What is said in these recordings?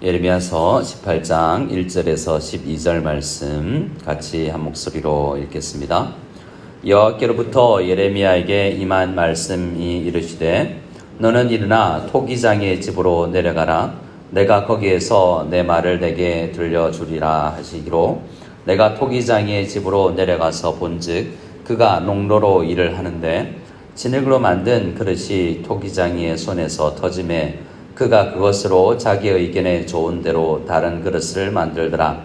예레미야서 18장 1절에서 12절 말씀 같이 한 목소리로 읽겠습니다. 여호와께로부터 예레미야에게 임한 말씀이 이르시되 너는 일어나 토기장의 집으로 내려가라. 내가 거기에서 내 말을 내게 들려주리라 하시기로 내가 토기장의 집으로 내려가서 본즉 그가 농로로 일을 하는데 진흙으로 만든 그릇이 토기장이의 손에서 터짐에 그가 그것으로 자기 의견에 좋은 대로 다른 그릇을 만들더라.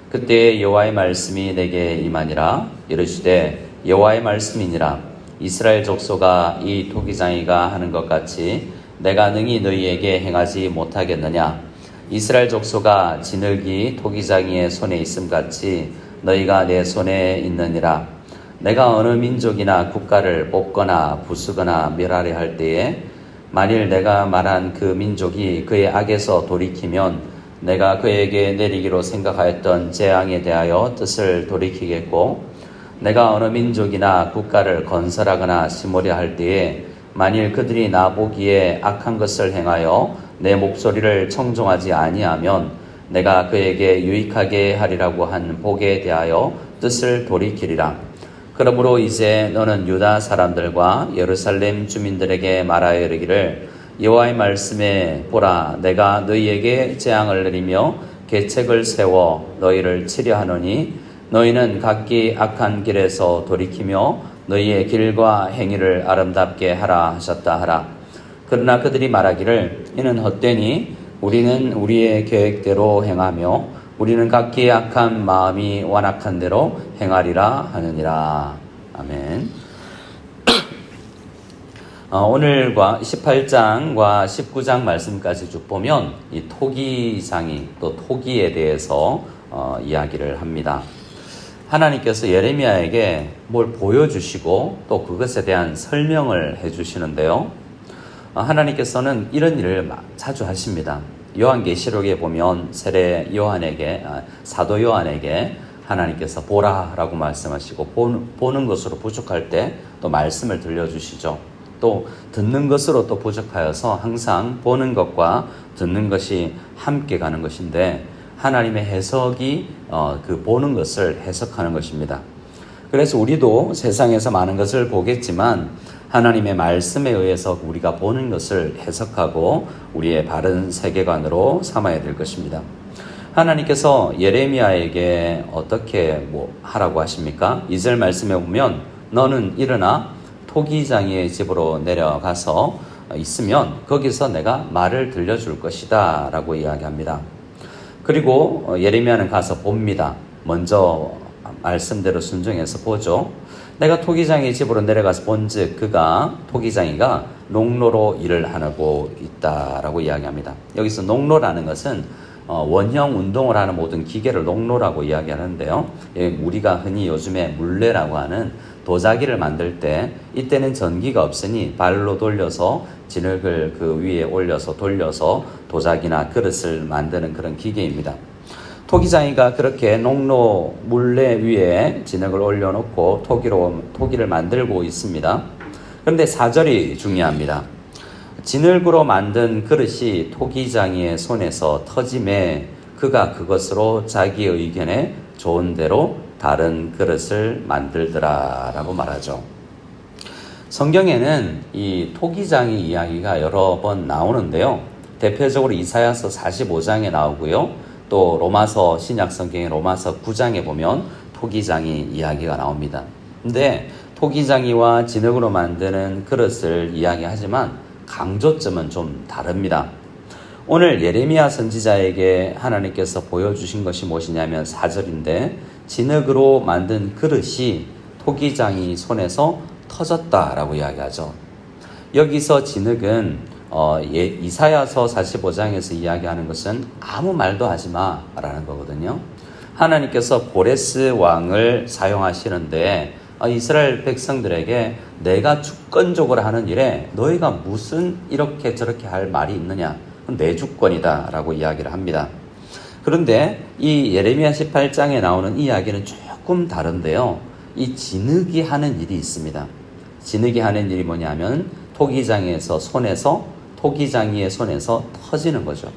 그때 여호와의 말씀이 내게 임하니라. 이르시되 여호와의 말씀이니라. 이스라엘 족속아 이 토기장이가 하는 것 같이 내가 능히 너희에게 행하지 못하겠느냐. 이스라엘 족속아 진흙이 토기장이의 손에 있음 같이 너희가 내 손에 있느니라. 내가 어느 민족이나 국가를 뽑거나 부수거나 멸하려 할 때에 만일 내가 말한 그 민족이 그의 악에서 돌이키면 내가 그에게 내리기로 생각하였던 재앙에 대하여 뜻을 돌이키겠고 내가 어느 민족이나 국가를 건설하거나 심으려 할 때에 만일 그들이 나 보기에 악한 것을 행하여 내 목소리를 청종하지 아니하면 내가 그에게 유익하게 하리라고 한 복에 대하여 뜻을 돌이키리라. 그러므로 이제 너는 유다 사람들과 예루살렘 주민들에게 말하여 이르기를 여호와의 말씀에 보라 내가 너희에게 재앙을 내리며 계책을 세워 너희를 치려 하노니 너희는 각기 악한 길에서 돌이키며 너희의 길과 행위를 아름답게 하라 하셨다 하라. 그러나 그들이 말하기를 이는 헛되니 우리는 우리의 계획대로 행하며 우리는 각기 악한 마음이 완악한 대로 행하리라 하느니라. 아멘. 오늘과 18장과 19장 말씀까지 쭉 보면 이 토기장이 또 토기에 대해서 이야기를 합니다. 하나님께서 예레미야에게 뭘 보여주시고 또 그것에 대한 설명을 해주시는데요. 하나님께서는 이런 일을 자주 하십니다. 요한계시록에 보면 세례 요한에게 사도 요한에게 하나님께서 보라라고 말씀하시고 보는 것으로 부족할 때 또 말씀을 들려주시죠. 또 듣는 것으로 또 부족하여서 항상 보는 것과 듣는 것이 함께 가는 것인데 하나님의 해석이 그 보는 것을 해석하는 것입니다. 그래서 우리도 세상에서 많은 것을 보겠지만 하나님의 말씀에 의해서 우리가 보는 것을 해석하고 우리의 바른 세계관으로 삼아야 될 것입니다. 하나님께서 예레미야에게 어떻게 하라고 하십니까? 2절 말씀에 보면 너는 일어나 토기장이의 집으로 내려가서 있으면 거기서 내가 말을 들려줄 것이다 라고 이야기합니다. 그리고 예레미야는 가서 봅니다. 먼저 말씀대로 순종해서 보죠. 내가 토기장의 집으로 내려가서 본즉 그가 토기장이가 농로로 일을 하고 있다라고 이야기합니다. 여기서 농로라는 것은 원형 운동을 하는 모든 기계를 농로라고 이야기하는데요. 우리가 흔히 요즘에 물레라고 하는 도자기를 만들 때 이때는 전기가 없으니 발로 돌려서 진흙을 그 위에 올려서 돌려서 도자기나 그릇을 만드는 그런 기계입니다. 토기장이가 그렇게 농로 물레 위에 진흙을 올려놓고 토기를 만들고 있습니다. 그런데 4절이 중요합니다. 진흙으로 만든 그릇이 토기장이의 손에서 터짐에 그가 그것으로 자기 의견에 좋은 대로 다른 그릇을 만들더라 라고 말하죠. 성경에는 이 토기장이 이야기가 여러 번 나오는데요. 대표적으로 이사야서 45장에 나오고요. 또 로마서 신약 성경의 로마서 9장에 보면 토기장이 이야기가 나옵니다. 근데 토기장이와 진흙으로 만드는 그릇을 이야기하지만 강조점은 좀 다릅니다. 오늘 예레미야 선지자에게 하나님께서 보여주신 것이 무엇이냐면 4절인데 진흙으로 만든 그릇이 토기장이 손에서 터졌다라고 이야기하죠. 여기서 진흙은 이사야서 45장에서 이야기하는 것은 아무 말도 하지 마라는 거거든요. 하나님께서 고레스 왕을 사용하시는데 이스라엘 백성들에게 내가 주권적으로 하는 일에 너희가 무슨 이렇게 저렇게 할 말이 있느냐. 내 주권이다 라고 이야기를 합니다. 그런데 이 예레미야 18장에 나오는 이야기는 조금 다른데요. 이 진흙이 하는 일이 있습니다. 진흙이 하는 일이 뭐냐면 토기장이의 손에서 터지는 거죠.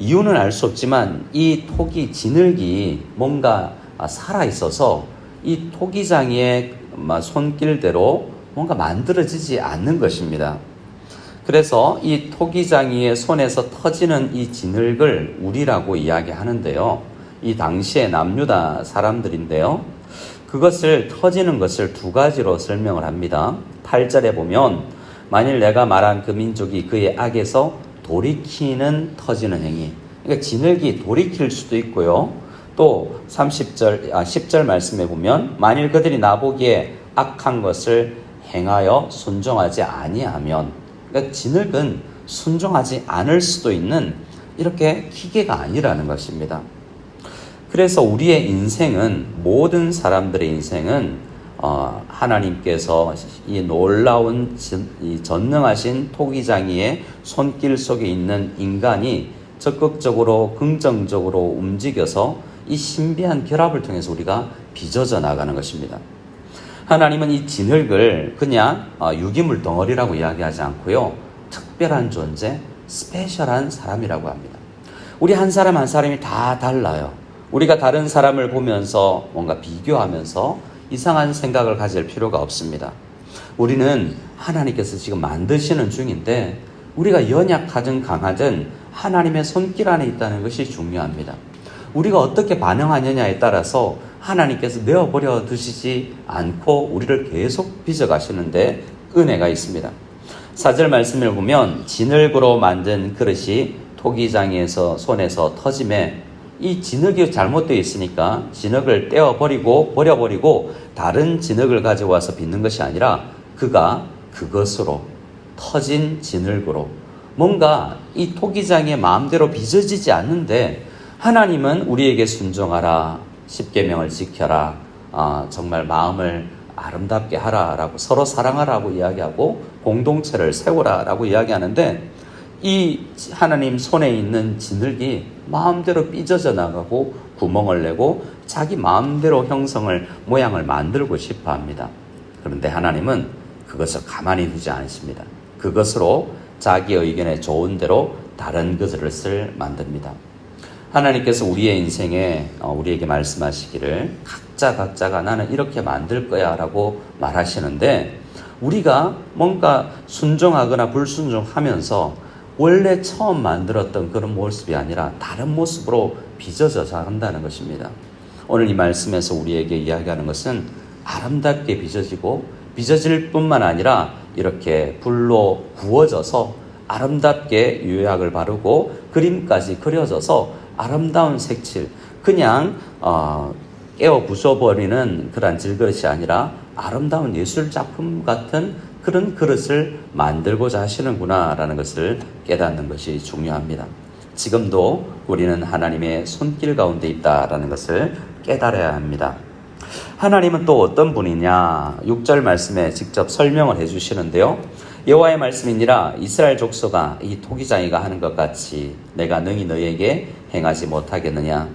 이유는 알 수 없지만 이 토기 진흙이 뭔가 살아 있어서 이 토기장이의 손길대로 뭔가 만들어지지 않는 것입니다. 그래서 이 토기장이의 손에서 터지는 이 진흙을 우리라고 이야기하는데요. 이 당시의 남유다 사람들인데요. 그것을 터지는 것을 두 가지로 설명을 합니다. 8절에 보면 만일 내가 말한 그 민족이 그의 악에서 돌이키는 터지는 행위. 그러니까 진흙이 돌이킬 수도 있고요. 또 10절 말씀에 보면 만일 그들이 나보기에 악한 것을 행하여 순종하지 아니하면, 그러니까 진흙은 순종하지 않을 수도 있는 이렇게 기계가 아니라는 것입니다. 그래서 우리의 인생은, 모든 사람들의 인생은 하나님께서 이 놀라운 이 전능하신 토기장이의 손길 속에 있는 인간이 적극적으로 긍정적으로 움직여서 이 신비한 결합을 통해서 우리가 빚어져 나가는 것입니다. 하나님은 이 진흙을 그냥 유기물 덩어리라고 이야기하지 않고요. 특별한 존재, 스페셜한 사람이라고 합니다. 우리 한 사람 한 사람이 다 달라요. 우리가 다른 사람을 보면서 뭔가 비교하면서 이상한 생각을 가질 필요가 없습니다. 우리는 하나님께서 지금 만드시는 중인데 우리가 연약하든 강하든 하나님의 손길 안에 있다는 것이 중요합니다. 우리가 어떻게 반응하느냐에 따라서 하나님께서 내어버려 두시지 않고 우리를 계속 빚어가시는데 은혜가 있습니다. 4절 말씀을 보면 진흙으로 만든 그릇이 토기장이에서 손에서 터짐에, 이 진흙이 잘못되어 있으니까 진흙을 버려버리고 다른 진흙을 가져와서 빚는 것이 아니라 그가 그것으로, 터진 진흙으로, 뭔가 이 토기장의 마음대로 빚어지지 않는데 하나님은 우리에게 순종하라, 십계명을 지켜라, 정말 마음을 아름답게 하라라고, 서로 사랑하라고 이야기하고 공동체를 세우라라고 이야기하는데, 이 하나님 손에 있는 진흙이 마음대로 삐져져 나가고 구멍을 내고 자기 마음대로 모양을 만들고 싶어 합니다. 그런데 하나님은 그것을 가만히 두지 않으십니다. 그것으로 자기 의견에 좋은 대로 다른 그릇을 만듭니다. 하나님께서 우리의 인생에 우리에게 말씀하시기를 각자가 나는 이렇게 만들 거야 라고 말하시는데, 우리가 뭔가 순종하거나 불순종하면서 원래 처음 만들었던 그런 모습이 아니라 다른 모습으로 빚어져 나간다는 것입니다. 오늘 이 말씀에서 우리에게 이야기하는 것은 아름답게 빚어질 뿐만 아니라 이렇게 불로 구워져서 아름답게 유약을 바르고 그림까지 그려져서 아름다운 색칠, 그냥 깨어 부숴버리는 그런 질그릇이 아니라 아름다운 예술작품 같은 그런 그릇을 만들고자 하시는구나 라는 것을 깨닫는 것이 중요합니다. 지금도 우리는 하나님의 손길 가운데 있다라는 것을 깨달아야 합니다. 하나님은 또 어떤 분이냐, 6절 말씀에 직접 설명을 해주시는데요. 여호와의 말씀이니라 이스라엘 족속아, 이 토기장이가 하는 것 같이 내가 능히 너희에게 행하지 못하겠느냐.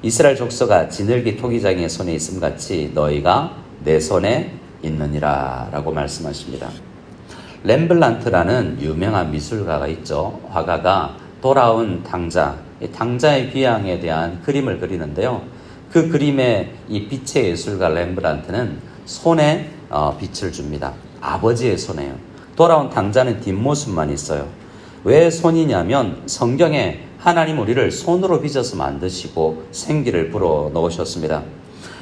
이스라엘 족속아, 진흙이 토기장이의 손에 있음 같이 너희가 내 손에 있느니라 라고 말씀하십니다. 렘블란트라는 유명한 미술가가 있죠. 화가가 돌아온 당자, 이 당자의 귀향에 대한 그림을 그리는데요. 그 그림의 이 빛의 예술가 렘블란트는 손에 빛을 줍니다. 아버지의 손에요. 돌아온 당자는 뒷모습만 있어요. 왜 손이냐면 성경에 하나님 우리를 손으로 빚어서 만드시고 생기를 불어 넣으셨습니다.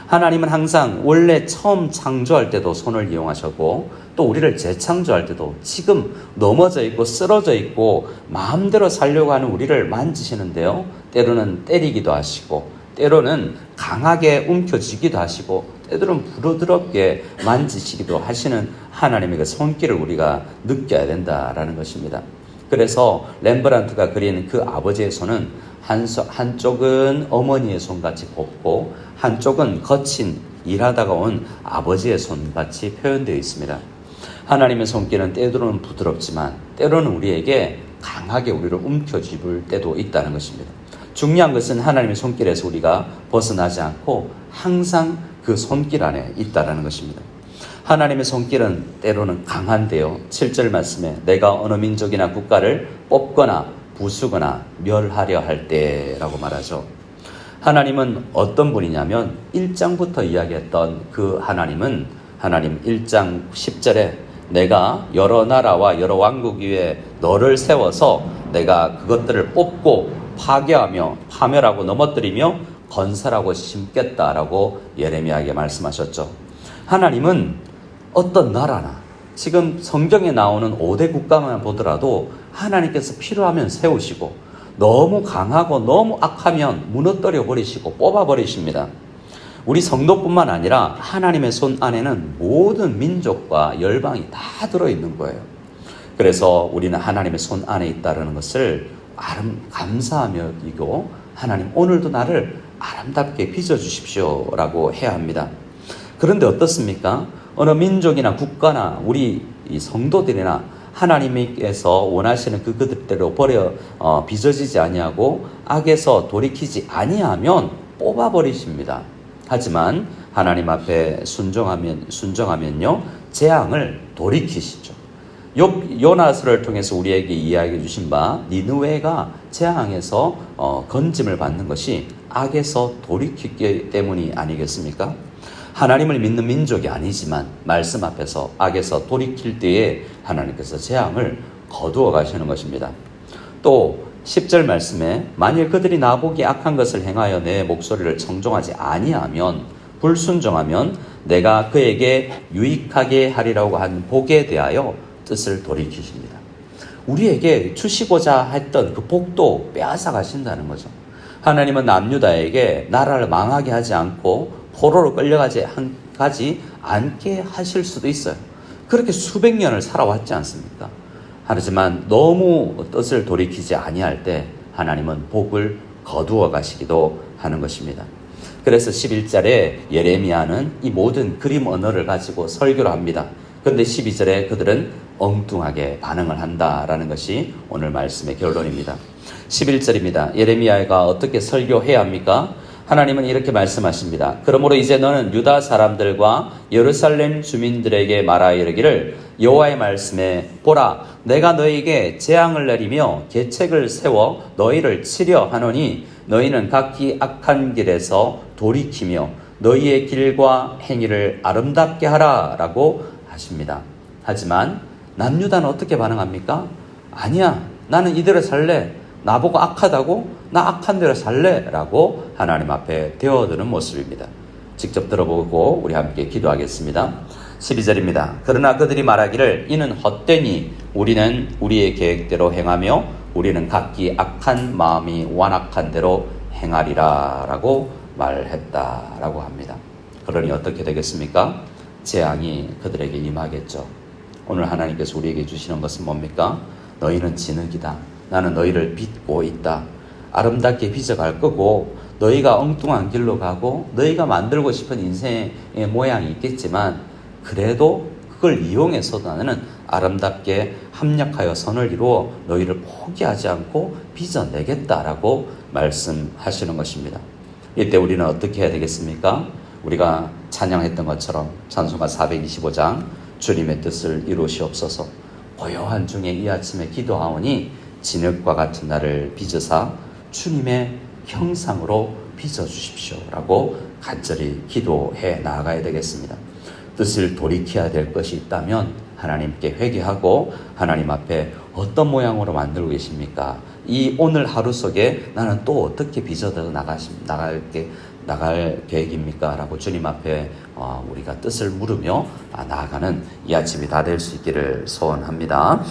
하나님은 항상 원래 처음 창조할 때도 손을 이용하셨고, 또 우리를 재창조할 때도 지금 넘어져 있고 쓰러져 있고 마음대로 살려고 하는 우리를 만지시는데요. 때로는 때리기도 하시고, 때로는 강하게 움켜쥐기도 하시고, 때로는 부드럽게 만지시기도 하시는 하나님의 그 손길을 우리가 느껴야 된다라는 것입니다. 그래서 렘브란트가 그린 그 아버지의 손은 한쪽은 어머니의 손같이 곱고 한쪽은 거친 일하다가 온 아버지의 손같이 표현되어 있습니다. 하나님의 손길은 때로는 부드럽지만 때로는 우리에게 강하게 우리를 움켜쥐을 때도 있다는 것입니다. 중요한 것은 하나님의 손길에서 우리가 벗어나지 않고 항상 그 손길 안에 있다는 것입니다. 하나님의 손길은 때로는 강한데요. 7절 말씀에 내가 어느 민족이나 국가를 뽑거나 부수거나 멸하려 할 때라고 말하죠. 하나님은 어떤 분이냐면 1장부터 이야기했던 그 하나님 1장 10절에 내가 여러 나라와 여러 왕국 위에 너를 세워서 내가 그것들을 뽑고 파괴하며 파멸하고 넘어뜨리며 건설하고 심겠다라고 예레미야에게 말씀하셨죠. 하나님은 어떤 나라나 지금 성경에 나오는 5대 국가만 보더라도 하나님께서 필요하면 세우시고 너무 강하고 너무 악하면 무너뜨려 버리시고 뽑아 버리십니다. 우리 성도뿐만 아니라 하나님의 손 안에는 모든 민족과 열방이 다 들어있는 거예요. 그래서 우리는 하나님의 손 안에 있다는 것을 감사하며 여기고 하나님 오늘도 나를 아름답게 빚어주십시오 라고 해야 합니다. 그런데 어떻습니까? 어느 민족이나 국가나 우리 성도들이나 하나님께서 원하시는 그들대로 빚어지지 아니하고 악에서 돌이키지 아니하면 뽑아버리십니다. 하지만 하나님 앞에 순종하면요 재앙을 돌이키시죠. 요나스를 통해서 우리에게 이야기해 주신 바 니느웨가 재앙에서 건짐을 받는 것이 악에서 돌이키기 때문이 아니겠습니까? 하나님을 믿는 민족이 아니지만 말씀 앞에서 악에서 돌이킬 때에 하나님께서 재앙을 거두어 가시는 것입니다. 또 10절 말씀에 만일 그들이 나보기 악한 것을 행하여 내 목소리를 청종하지 아니하면 불순종하면 내가 그에게 유익하게 하리라고 한 복에 대하여 뜻을 돌이키십니다. 우리에게 주시고자 했던 그 복도 빼앗아 가신다는 거죠. 하나님은 남유다에게 나라를 망하게 하지 않고 포로로 끌려가지 않게 하실 수도 있어요. 그렇게 수백 년을 살아왔지 않습니까? 하지만 너무 뜻을 돌이키지 아니할 때 하나님은 복을 거두어 가시기도 하는 것입니다. 그래서 11절에 예레미야는 이 모든 그림 언어를 가지고 설교를 합니다. 그런데 12절에 그들은 엉뚱하게 반응을 한다라는 것이 오늘 말씀의 결론입니다. 11절입니다. 예레미야가 어떻게 설교해야 합니까? 하나님은 이렇게 말씀하십니다. 그러므로 이제 너는 유다 사람들과 예루살렘 주민들에게 말하여 이르기를 여호와의 말씀에 보라 내가 너희에게 재앙을 내리며 계책을 세워 너희를 치려 하노니 너희는 각기 악한 길에서 돌이키며 너희의 길과 행위를 아름답게 하라 라고 하십니다. 하지만 남유다는 어떻게 반응합니까? 아니야 나는 이대로 살래. 나보고 악하다고? 나 악한 대로 살래? 라고 하나님 앞에 되어드는 모습입니다. 직접 들어보고 우리 함께 기도하겠습니다. 12절입니다. 그러나 그들이 말하기를 이는 헛되니 우리는 우리의 계획대로 행하며 우리는 각기 악한 마음이 완악한 대로 행하리라 라고 말했다 라고 합니다. 그러니 어떻게 되겠습니까? 재앙이 그들에게 임하겠죠. 오늘 하나님께서 우리에게 주시는 것은 뭡니까? 너희는 진흙이다. 나는 너희를 빚고 있다. 아름답게 빚어갈 거고 너희가 엉뚱한 길로 가고 너희가 만들고 싶은 인생의 모양이 있겠지만 그래도 그걸 이용해서도 나는 아름답게 합력하여 선을 이루어 너희를 포기하지 않고 빚어내겠다라고 말씀하시는 것입니다. 이때 우리는 어떻게 해야 되겠습니까? 우리가 찬양했던 것처럼 찬송가 425장 주님의 뜻을 이루시옵소서 고요한 중에 이 아침에 기도하오니 진흙과 같은 나를 빚으사 주님의 형상으로 빚어주십시오 라고 간절히 기도해 나아가야 되겠습니다. 뜻을 돌이켜야 될 것이 있다면 하나님께 회개하고 하나님 앞에 어떤 모양으로 만들고 계십니까? 이 오늘 하루 속에 나는 또 어떻게 빚어져 나갈 계획입니까? 라고 주님 앞에 우리가 뜻을 물으며 나아가는 이 아침이 다 될 수 있기를 소원합니다.